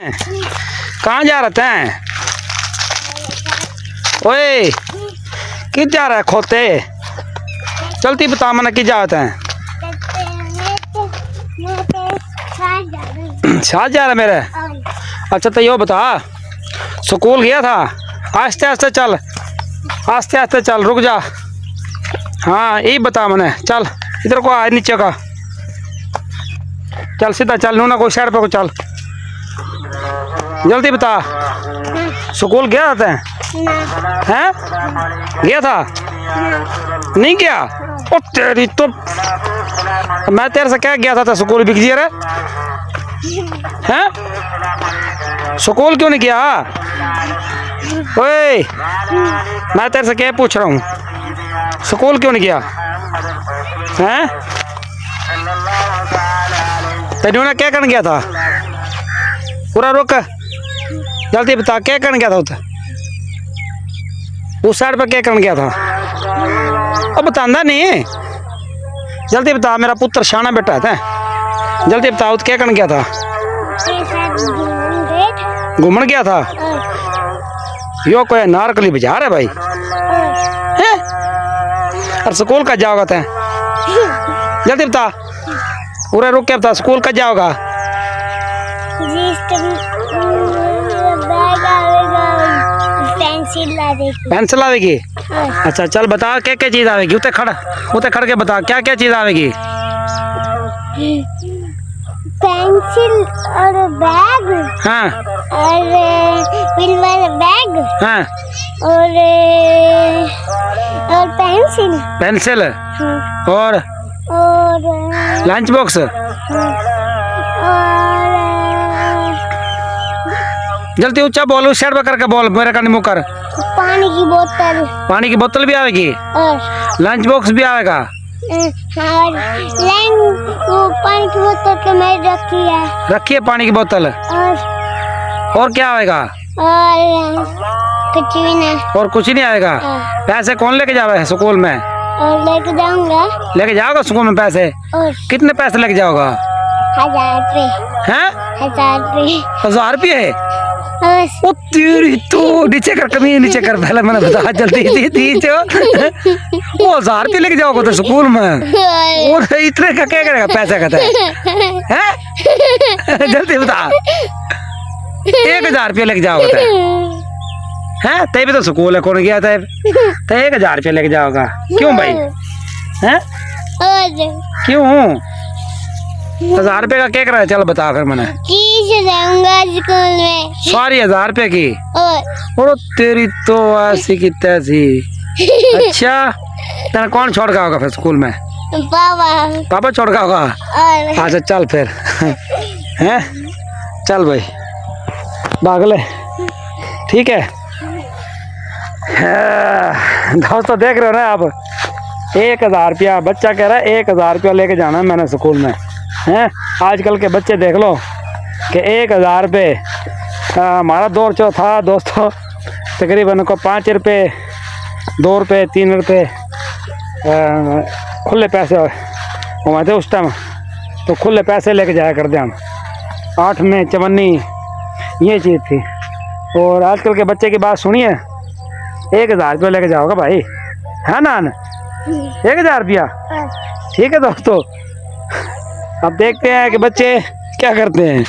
कहाँ जा रहे थे? ओए किस जा रहा है खोते? चलती बता मैंने कि जाते हैं। साथ जा रहा मेरे। अच्छा तो यो बता, स्कूल गया था? आस्ते आस्ते चल, आस्ते आस्ते चल, रुक जा। हाँ यही बता मैंने। चल इधर को आ, नीचे का चल, सीधा चल, नूना कोई साइड पे को चल, जल्दी बता। स्कूल गया था? हैं? गया था? नहीं गया? ओ तेरी तो, मैं तेरे से क्या गया था स्कूल बिक जी रे? हैं? स्कूल क्यों नहीं गया? ओए मैं तेरे से क्या पूछ रहा हूँ, स्कूल क्यों नहीं गया? हैं? तेरे ने क्या करने गया था? पूरा रुक, जल्दी बता क्या करने गया था उधर? उस साइड पर क्या करने गया था? अब बतांदा नहीं, जल्दी बता, मेरा पुत्र शाना बेटा था। जल्दी बता उधर क्या करने गया था? घूमने गया था? यो कोई नारकली बाजार है भाई? हैं? और स्कूल का जाओगा तै? जल्दी बता, पूरा रुक के बता, स्कूल का जाओगा? पेंसिल आवेगी? अच्छा चल बता क्या क्या चीज आवेगी? उते खड़ के बता क्या क्या चीज आवेगी? पेंसिल और बैग। हाँ। और व्हील वाला बैग। हाँ। और पेंसिल। पेंसिल। हाँ। और लंच बॉक्स। जल्दी ऊंचा बोल, उस साइड पर करके बोल, मेरे का मुंह कर। पानी की बोतल। पानी की बोतल भी आएगी? और लंच बॉक्स भी आएगा? हाँ, वो पानी की बोतल तो मैंने रखी है। रखी है पानी की बोतल? और क्या आएगा? और कुछ भी नहीं। और कुछ नहीं आएगा? पैसे कौन लेके जा रहा है स्कूल में? और लेके जाऊंगा। लेके जाओगा स्कूल में पैसे? और कितने पैसे लेके जाओगा? 1000 रुपये। हैं? 1000 रुपये। 1000 रुपये? ओ तेरी तो, नीचे कर, कमी नीचे कर, पहले मैंने बता जल्दी दी जो। वो 1000 रुपये लेके जाओगे तो स्कूल में? और इतने का क्या करेगा पैसे का? हैं? जल्दी बता। 1000 रुपये लेके जाओगे हैं? तय भी तो स्कूल है, कौन गया था? तो 1000 रुपये लेके जाओगा क्यों भाई? हैं? क्यों? 1000 रुपये का क्या करा है? चल बता फिर मैंने। जाऊंगा स्कूल में। सारी 1000 रुपये की? और तेरी तो ऐसी की तैसी। अच्छा तेरा कौन छोड़ गया होगा फिर स्कूल में? पापा। पापा छोड़ गया होगा? अच्छा चल फिर। हैं? चल भाई भाग ले, ठीक है। दोस्तों देख रहे हो ना आप, 1000 रुपया बच्चा कह रहा है, 1000 रुपया लेके जाना है मैंने स्कूल में। हैं? आजकल के बच्चे देख लो कि 1000 रुपये। हमारा दौर जो था दोस्तों, तकरीबन को 5 रुपये, 2 रुपये, 3 रुपये खुले पैसे हुए थे उस टाइम, तो खुले पैसे लेके जाया करते हम। 8 में चवन्नी ये चीज़ थी। और आजकल के बच्चे की बात सुनिए, 1000 रुपये लेके जाओगे भाई, है ना? 1000 रुपया, ठीक है दोस्तों। अब देखते हैं कि बच्चे क्या करते हैं।